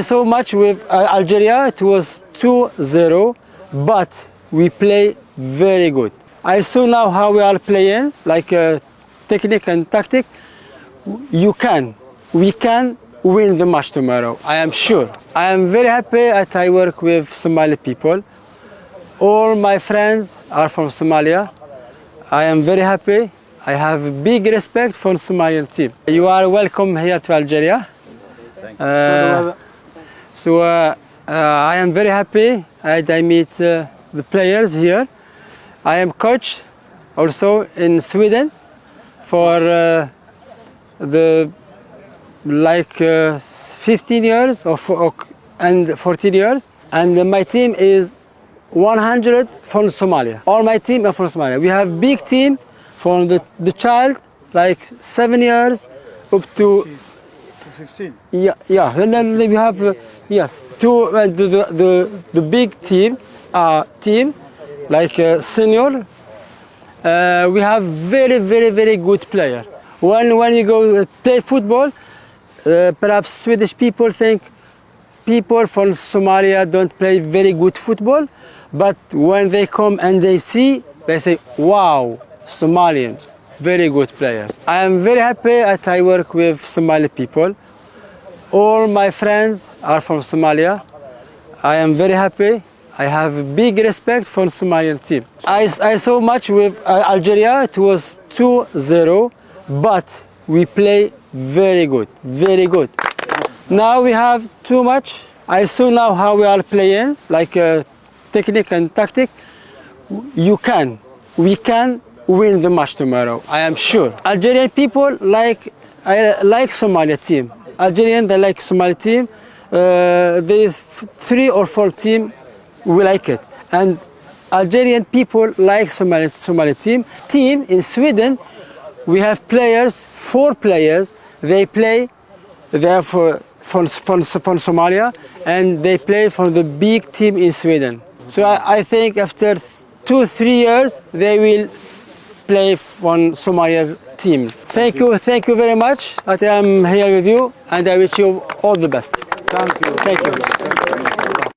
So much with Algeria, it was 2-0, but we play very good. I saw now how we are playing, like technique and tactic. We can win the match tomorrow, I am sure. I am very happy that I work with Somali people. All my friends are from Somalia. I am very happy. I have big respect for the Somalian team. You are welcome here to Algeria. Thank you. I am very happy that I meet the players here. I am coach also in Sweden for the 15 years and 14 years, and my team is 100 from Somalia. All my team are from Somalia. We have big team from the child, like 7 years up to 15. Yeah. And then we have yes, the big team like senior. We have very good player. When you go play football, perhaps Swedish people think people from Somalia don't play very good football, but when they come and they see, they say, wow, Somalian, very good player. I am very happy that I work with Somali people. All my friends are from Somalia. I am very happy. I have big respect for the Somalian team. I saw much with Algeria, it was 2-0, but we play very good. Now we have too much. I saw now how we are playing, like technique and tactic. We can win the match tomorrow, I am sure. Algerian people like Somalia team. Algerian, they like Somali team. There is 3 or 4 team we like it, and Algerian people like Somali team. Team in Sweden, we have players, 4 players. They are from Somalia, and they play for the big team in Sweden. So I think after 2-3 years they will play for Somalia team. Thank you very much that I am here with you, and I wish you all the best. Thank you. Thank you.